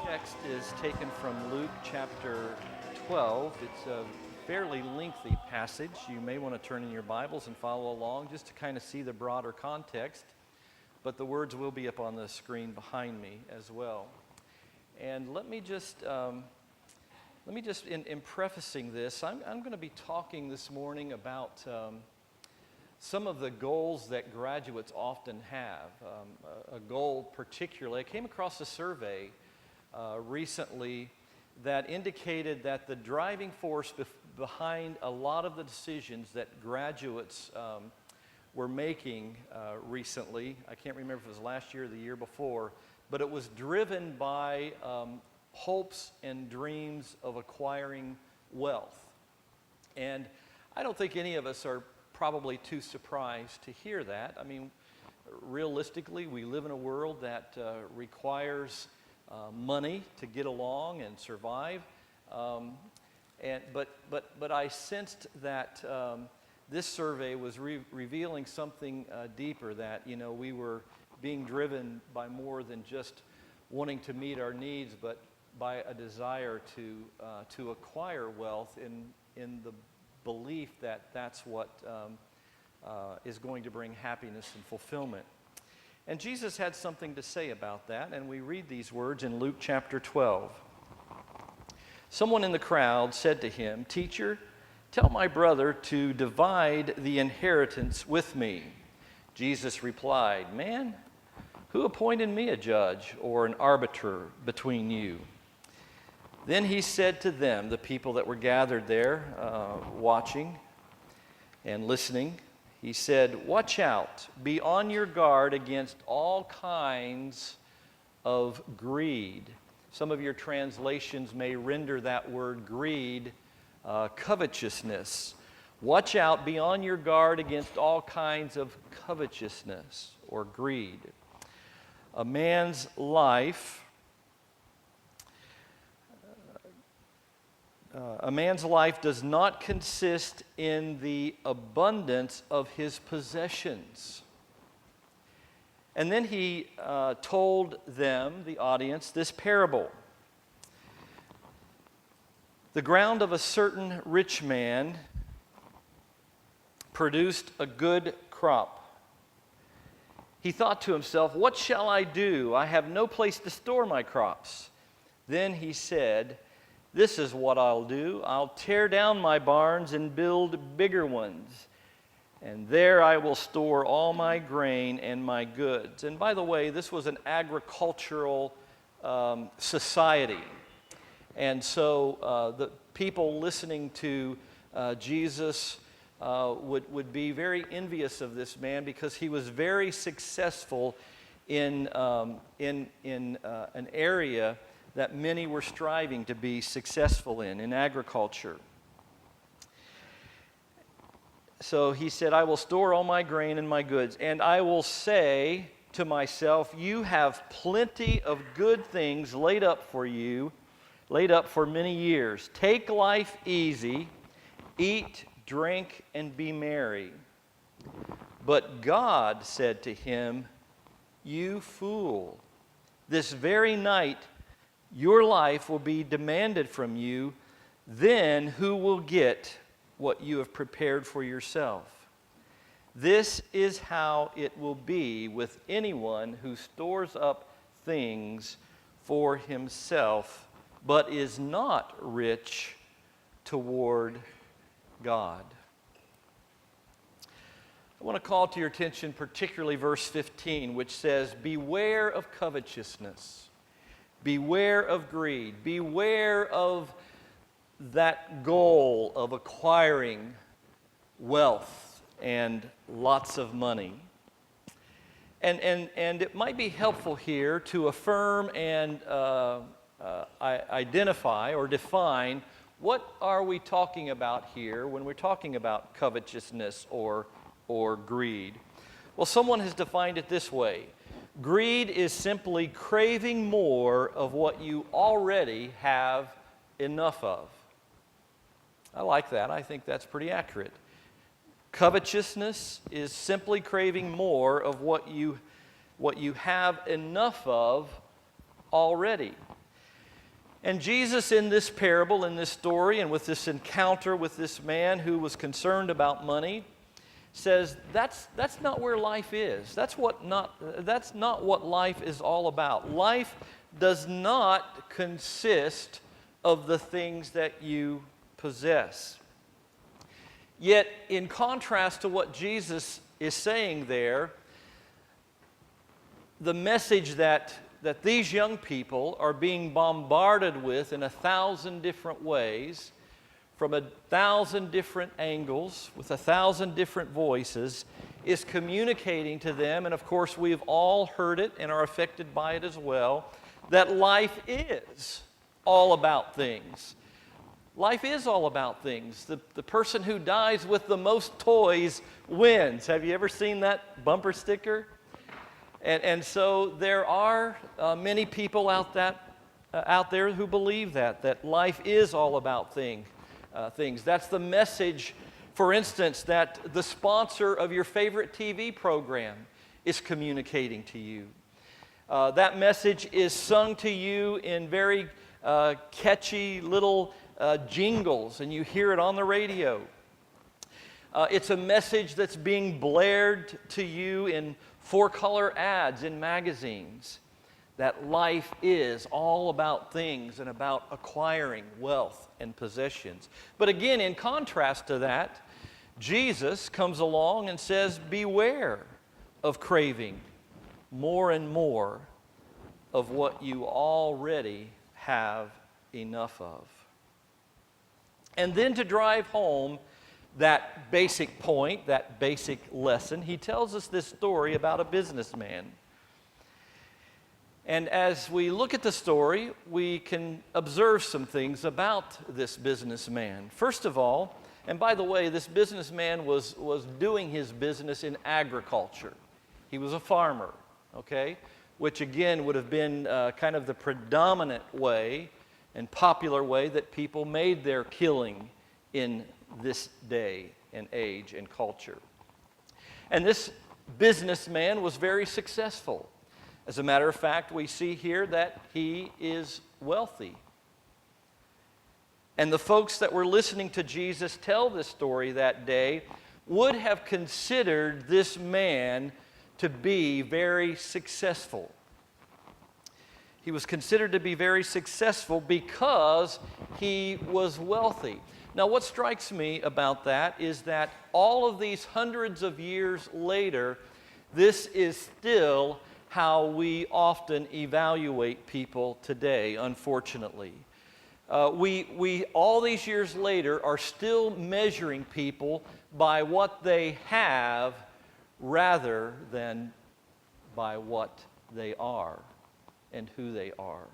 text is taken from Luke chapter 12. It's a fairly lengthy passage. You may want to turn in your Bibles and follow along just to kind of see the broader context. But the words will be up on the screen behind me as well. And let me just in prefacing this, I'm going to be talking this morning about some of the goals that graduates often have. A goal particularly, I came across a survey recently that indicated that the driving force behind a lot of the decisions that graduates were making recently, I can't remember if it was last year or the year before, but it was driven by hopes and dreams of acquiring wealth. And I don't think any of us are probably too surprised to hear that. I mean, realistically, we live in a world that requires money to get along and survive. But I sensed that this survey was revealing something deeper, that we were being driven by more than just wanting to meet our needs, but by a desire to acquire wealth in the belief that that's what is going to bring happiness and fulfillment. And Jesus had something to say about that, and we read these words in Luke chapter 12. Someone in the crowd said to him, "Teacher, tell my brother to divide the inheritance with me." Jesus replied, "Man, who appointed me a judge or an arbiter between you?" Then he said to them, the people that were gathered there watching and listening, he said, "Watch out, be on your guard against all kinds of greed." Some of your translations may render that word greed covetousness. Watch out, be on your guard against all kinds of covetousness or greed. A man's life does not consist in the abundance of his possessions. And then he told them, the audience, this parable. The ground of a certain rich man produced a good crop. He thought to himself, "What shall I do? I have no place to store my crops." Then he said, "This is what I'll do. I'll tear down my barns and build bigger ones. And there I will store all my grain and my goods." And by the way, this was an agricultural society. And so the people listening to Jesus would be very envious of this man because he was very successful in an area that many were striving to be successful in agriculture. So he said, "I will store all my grain and my goods, and I will say to myself, you have plenty of good things laid up for you, laid up for many years. Take life easy, eat, drink, and be merry." But God said to him, "You fool, this very night your life will be demanded from you. Then who will get what you have prepared for yourself? This is how it will be with anyone who stores up things for himself, but is not rich toward God." I want to call to your attention particularly verse 15, which says, "Beware of covetousness. Beware of greed. Beware of that goal of acquiring wealth and lots of money." And it might be helpful here to affirm and identify or define what are we talking about here when we're talking about covetousness or greed. Well, someone has defined it this way. Greed is simply craving more of what you already have enough of. I like that. I think that's pretty accurate. Covetousness is simply craving more of what you have enough of already. And Jesus, in this parable, in this story, and with this encounter with this man who was concerned about money, says that's not where life is. That's not what life is all about. Life does not consist of the things that you possess. Yet, in contrast to what Jesus is saying there, the message that these young people are being bombarded with in 1,000 different ways, from 1,000 different angles, with 1,000 different voices, is communicating to them, and of course we've all heard it and are affected by it as well, that life is all about things. Life is all about things. The person who dies with the most toys wins. Have you ever seen that bumper sticker? And so there are many people out there who believe that life is all about things. That's the message, for instance, that the sponsor of your favorite TV program is communicating to you. That message is sung to you in very catchy little jingles, and you hear it on the radio. It's a message that's being blared to you in four-color ads in magazines, that life is all about things and about acquiring wealth and possessions. But again, in contrast to that, Jesus comes along and says, beware of craving more and more of what you already have enough of. And then to drive home that basic point, that basic lesson, he tells us this story about a businessman. And as we look at the story, we can observe some things about this businessman. First of all, and by the way, this businessman was doing his business in agriculture. He was a farmer, okay? Which again would have been kind of the predominant way and popular way that people made their killing in this day and age and culture. And this businessman was very successful. As a matter of fact, we see here that he is wealthy. And the folks that were listening to Jesus tell this story that day would have considered this man to be very successful. He was considered to be very successful because he was wealthy. Now, what strikes me about that is that all of these hundreds of years later, this is still how we often evaluate people today, unfortunately. We all these years later are still measuring people by what they have rather than by what they are and who they are.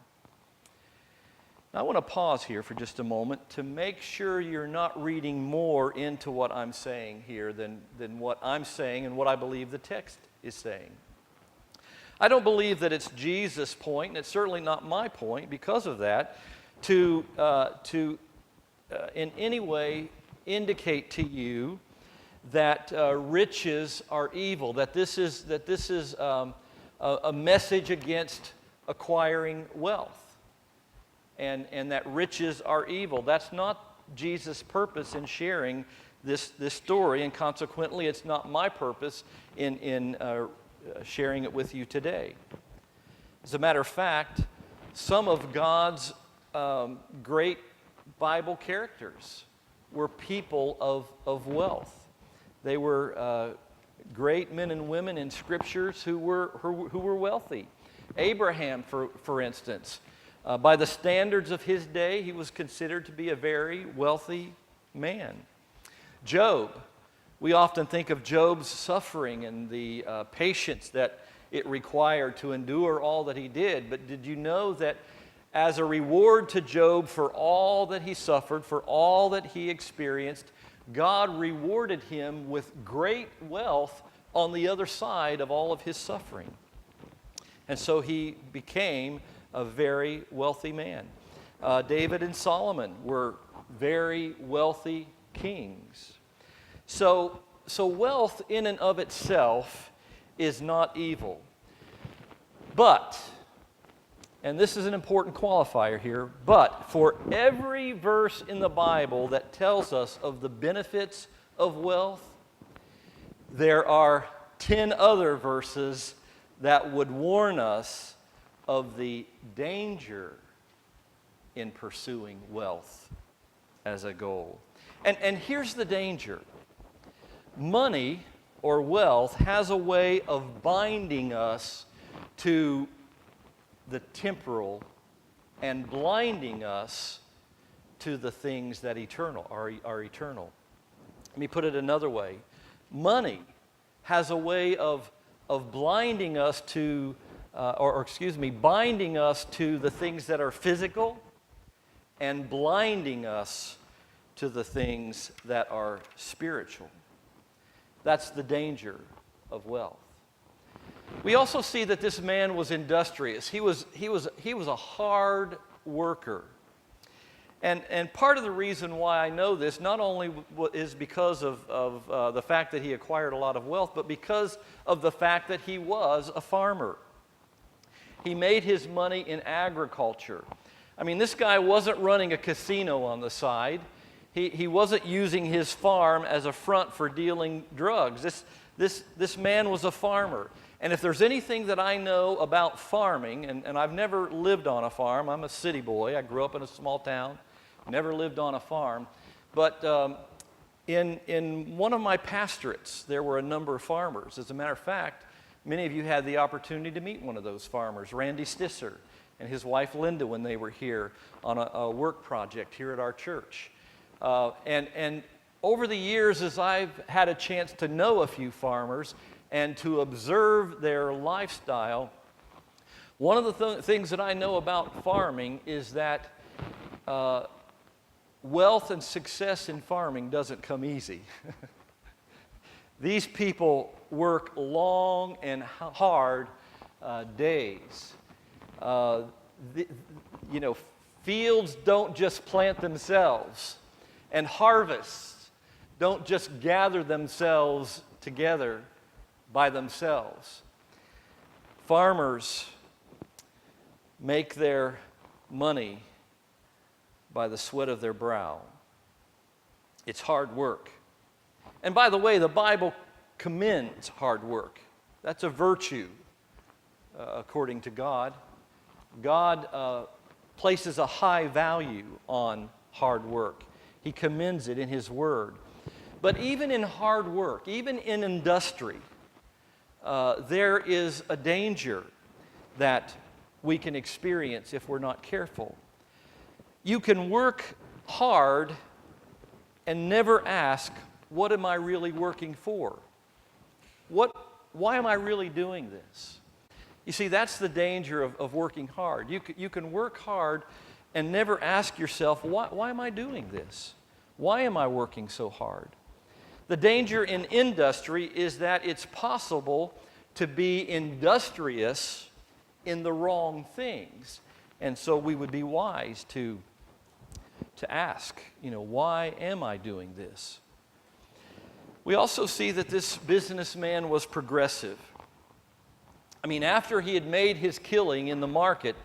Now, I want to pause here for just a moment to make sure you're not reading more into what I'm saying here than what I'm saying and what I believe the text is saying. I don't believe that it's Jesus' point, and it's certainly not my point because of that, to in any way indicate to you that riches are evil, that this is a message against acquiring wealth, and that riches are evil. That's not Jesus' purpose in sharing this story, and consequently, it's not my purpose in sharing it with you today. As a matter of fact, some of God's great Bible characters were people of wealth. They were great men and women in scriptures who were wealthy. Abraham, for instance, by the standards of his day, he was considered to be a very wealthy man. Job, we often think of Job's suffering and the patience that it required to endure all that he did. But did you know that as a reward to Job for all that he suffered, for all that he experienced, God rewarded him with great wealth on the other side of all of his suffering? And so he became a very wealthy man. David and Solomon were very wealthy kings. So wealth in and of itself is not evil. But and this is an important qualifier here, but for every verse in the Bible that tells us of the benefits of wealth, there are 10 other verses that would warn us of the danger in pursuing wealth as a goal. And here's the danger. Money or wealth has a way of binding us to the temporal and blinding us to the things that are eternal. Let me put it another way. Money has a way of blinding us to, binding us to the things that are physical and blinding us to the things that are spiritual. That's the danger of wealth. We also see that this man was industrious. He was a hard worker. And part of the reason why I know this not only is because of the fact that he acquired a lot of wealth, but because of the fact that he was a farmer. He made his money in agriculture. I mean, this guy wasn't running a casino on the side. He wasn't using his farm as a front for dealing drugs. This man was a farmer. And if there's anything that I know about farming, and I've never lived on a farm, I'm a city boy, I grew up in a small town, never lived on a farm, but in one of my pastorates, there were a number of farmers. As a matter of fact, many of you had the opportunity to meet one of those farmers, Randy Stisser, and his wife Linda, when they were here on a work project here at our church. And over the years, as I've had a chance to know a few farmers and to observe their lifestyle, one of the things that I know about farming is that wealth and success in farming doesn't come easy. These people work long and hard days. Fields don't just plant themselves, and harvests don't just gather themselves together by themselves. Farmers make their money by the sweat of their brow. It's hard work. And by the way, the Bible commends hard work. That's a virtue, according to God. God places a high value on hard work. He commends it in His Word. But even in hard work, even in industry, there is a danger that we can experience if we're not careful. You can work hard and never ask, what am I really working for? Why am I really doing this? You see, that's the danger of working hard. You can work hard and never ask yourself, why am I doing this? Why am I working so hard? The danger in industry is that it's possible to be industrious in the wrong things. And so we would be wise to ask, why am I doing this? We also see that this businessman was progressive. I mean, after he had made his killing in the market,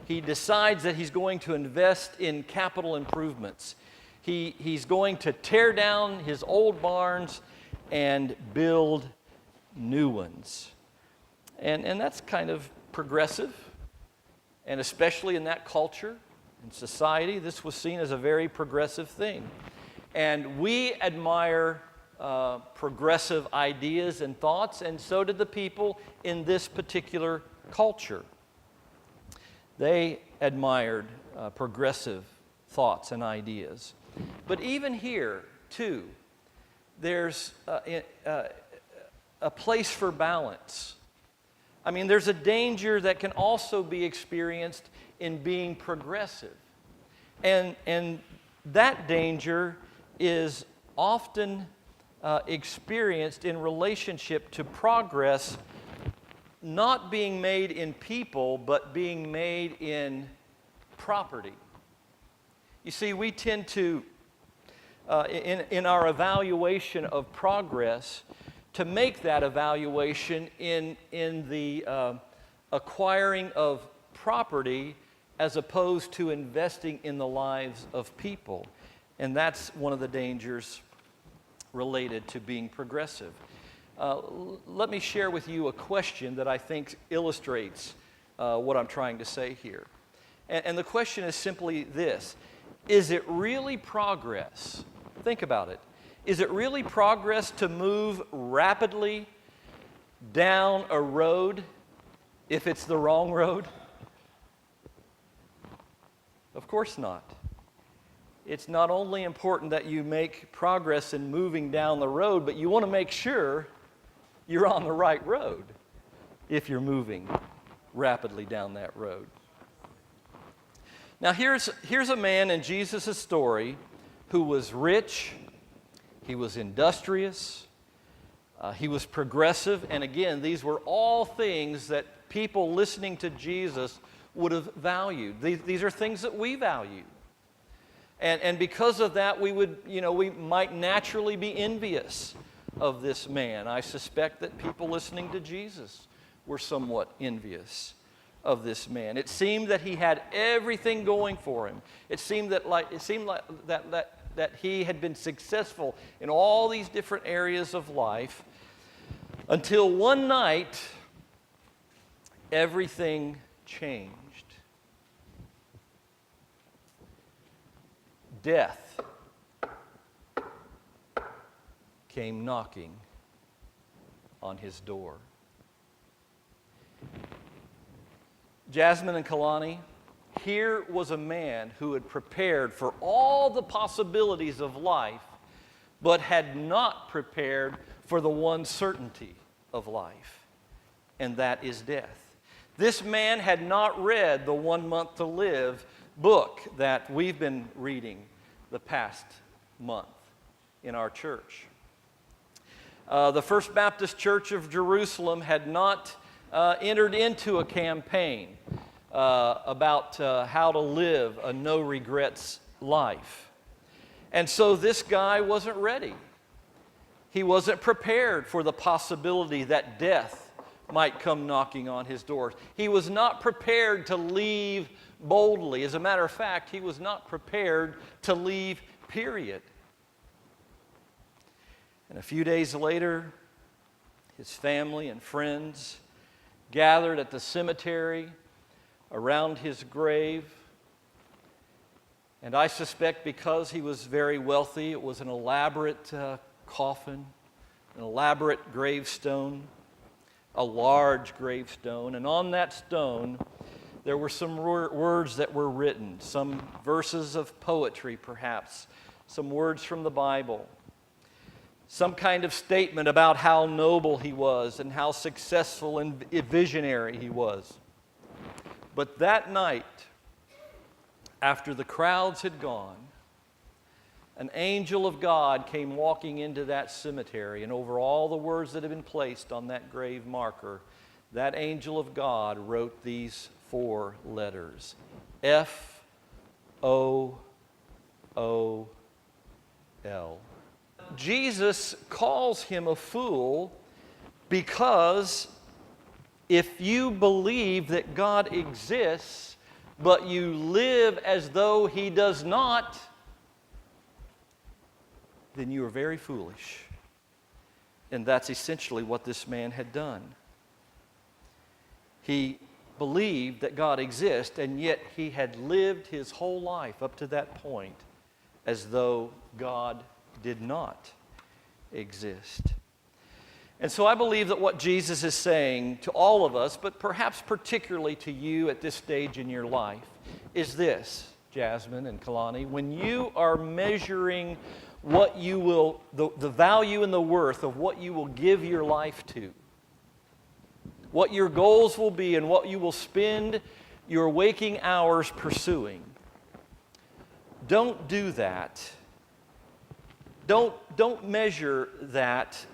he decides that he's going to invest in capital improvements. He's going to tear down his old barns and build new ones. And that's kind of progressive, and especially in that culture and society, this was seen as a very progressive thing. And we admire progressive ideas and thoughts, and so did the people in this particular culture. They admired progressive thoughts and ideas. But even here, too, there's a place for balance. I mean, there's a danger that can also be experienced in being progressive. And that danger is often experienced in relationship to progress not being made in people, but being made in property. You see, we tend to, in our evaluation of progress, to make that evaluation in the acquiring of property as opposed to investing in the lives of people. And that's one of the dangers related to being progressive. Let me share with you a question that I think illustrates what I'm trying to say here. And the question is simply this: is it really progress? Think about it. Is it really progress to move rapidly down a road if it's the wrong road? Of course not. It's not only important that you make progress in moving down the road, but you want to make sure you're on the right road if you're moving rapidly down that road. Now here's a man in Jesus' story who was rich, he was industrious, he was progressive, and again, these were all things that people listening to Jesus would have valued. These are things that we value. And because of that, we might naturally be envious of this man. I suspect that people listening to Jesus were somewhat envious of this man. It seemed that he had everything going for him. It seemed that he had been successful in all these different areas of life until one night everything changed. Death came knocking on his door. Jasmine and Kalani, here was a man who had prepared for all the possibilities of life, but had not prepared for the one certainty of life, and that is death. This man had not read the 1 Month to Live book that we've been reading the past month in our church. The First Baptist Church of Jerusalem had not entered into a campaign about how to live a no-regrets life. And so this guy wasn't ready. He wasn't prepared for the possibility that death might come knocking on his door. He was not prepared to leave boldly. As a matter of fact, he was not prepared to leave, period. And a few days later, his family and friends gathered at the cemetery around his grave. And I suspect because he was very wealthy, it was an elaborate coffin, an elaborate gravestone, a large gravestone. And on that stone, there were some words that were written, some verses of poetry perhaps, some words from the Bible, some kind of statement about how noble he was and how successful and visionary he was. But that night, after the crowds had gone, an angel of God came walking into that cemetery, and over all the words that had been placed on that grave marker, that angel of God wrote these 4 letters: F-O-O-L. Jesus calls him a fool because if you believe that God exists, but you live as though He does not, then you are very foolish. And that's essentially what this man had done. He believed that God exists, and yet he had lived his whole life up to that point as though God did not exist. And so I believe that what Jesus is saying to all of us, but perhaps particularly to you at this stage in your life, is this, Jasmine and Kalani: when you are measuring what you will, the value and the worth of what you will give your life to, what your goals will be and what you will spend your waking hours pursuing, don't do that. Don't measure that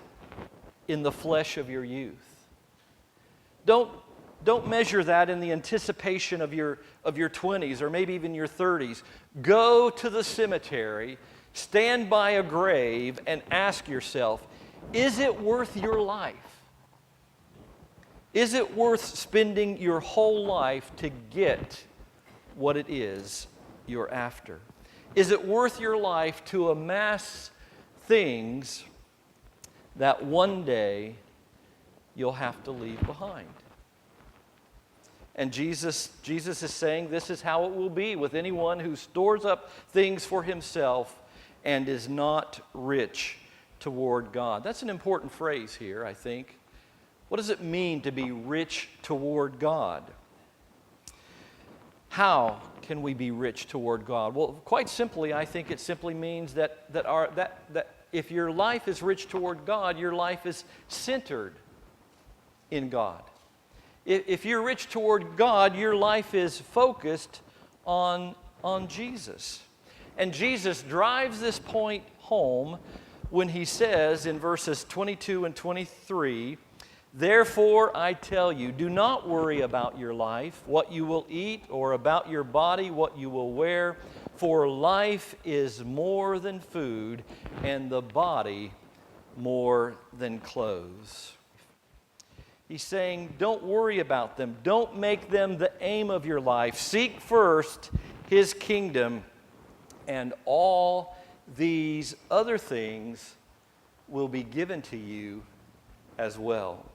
in the flesh of your youth. Don't measure that in the anticipation of your 20s or maybe even your 30s. Go to the cemetery, stand by a grave, and ask yourself, is it worth your life? Is it worth spending your whole life to get what it is you're after? Is it worth your life to amass things that one day you'll have to leave behind? And Jesus is saying this is how it will be with anyone who stores up things for himself and is not rich toward God. That's an important phrase here, I think. What does it mean to be rich toward God? How can we be rich toward God? Well, quite simply, I think it simply means that if your life is rich toward God, your life is centered in God. If you're rich toward God, your life is focused on Jesus. And Jesus drives this point home when he says in verses 22 and 23, "Therefore I tell you, do not worry about your life, what you will eat, or about your body, what you will wear. For life is more than food, and the body more than clothes." He's saying, don't worry about them. Don't make them the aim of your life. Seek first His kingdom, and all these other things will be given to you as well.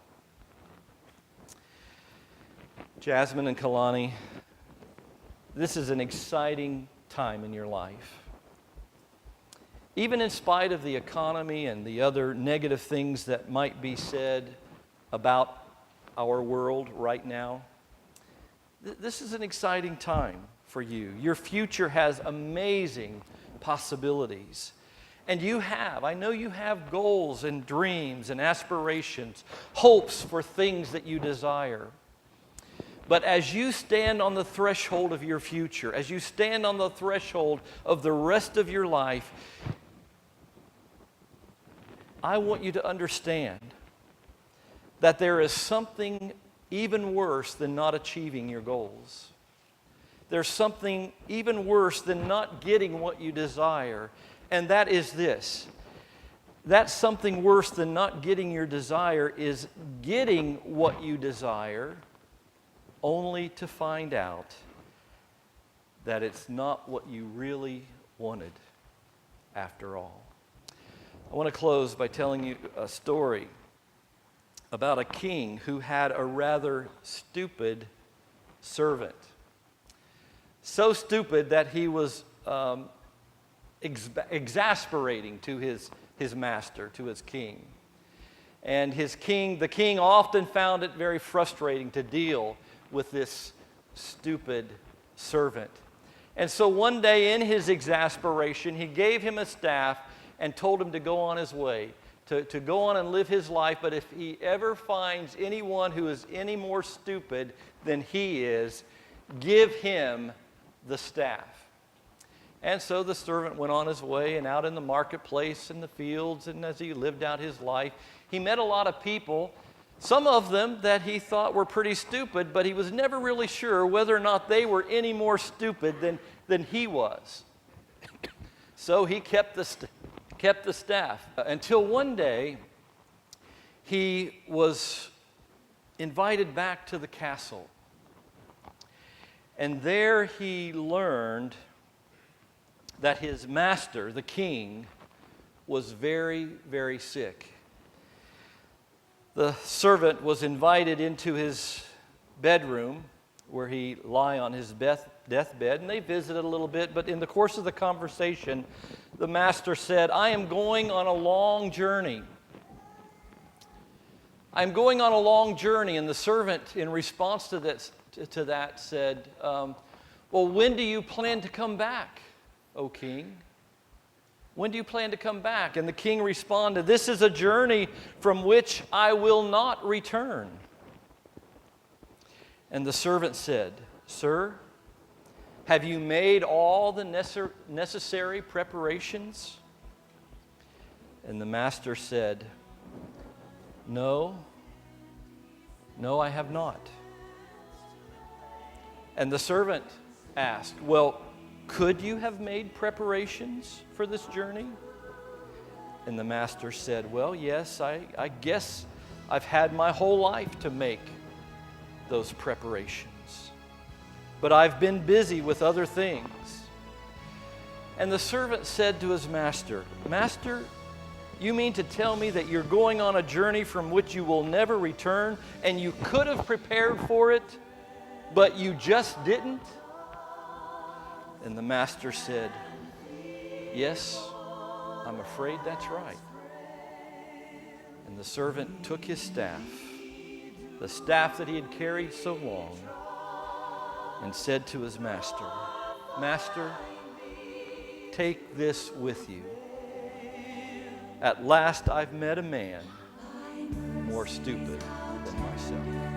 Jasmine and Kalani, this is an exciting time in your life. Even in spite of the economy and the other negative things that might be said about our world right now, this is an exciting time for you. Your future has amazing possibilities. And I know you have goals and dreams and aspirations, hopes for things that you desire. But as you stand on the threshold of your future, as you stand on the threshold of the rest of your life, I want you to understand that there is something even worse than not achieving your goals. There's something even worse than not getting what you desire, and that is this. That something worse than not getting your desire is getting what you desire only to find out that it's not what you really wanted after all. I want to close by telling you a story about a king who had a rather stupid servant. So stupid that he was exasperating to his master, to his king. And the king often found it very frustrating to deal with this stupid servant. And so one day in his exasperation, he gave him a staff and told him to go on his way, to go on and live his life. But if he ever finds anyone who is any more stupid than he is, give him the staff. And so the servant went on his way, and out in the marketplace, in the fields, and as he lived out his life, he met a lot of people, some of them that he thought were pretty stupid, but he was never really sure whether or not they were any more stupid than he was. So he kept the staff until one day he was invited back to the castle. And there he learned that his master, the king, was very, very sick. The servant was invited into his bedroom where he lay on his deathbed, and they visited a little bit, but in the course of the conversation, the master said, "I am going on a long journey. I'm going on a long journey." And the servant, in response to that, said, "Well, when do you plan to come back, O king? When do you plan to come back?" And the king responded, "This is a journey from which I will not return." And the servant said, "Sir, have you made all the necessary preparations?" And the master said, No, I have not." And the servant asked, "Well, could you have made preparations for this journey?" And the master said, "Well, yes, I guess I've had my whole life to make those preparations. But I've been busy with other things. And the servant said to his master, Master, you mean to tell me that you're going on a journey from which you will never return, and you could have prepared for it, but you just didn't? And the master said, Yes, I'm afraid that's right. And the servant took his staff, the staff that he had carried so long, and said to his master, Master, take this with you. At last I've met a man more stupid than myself.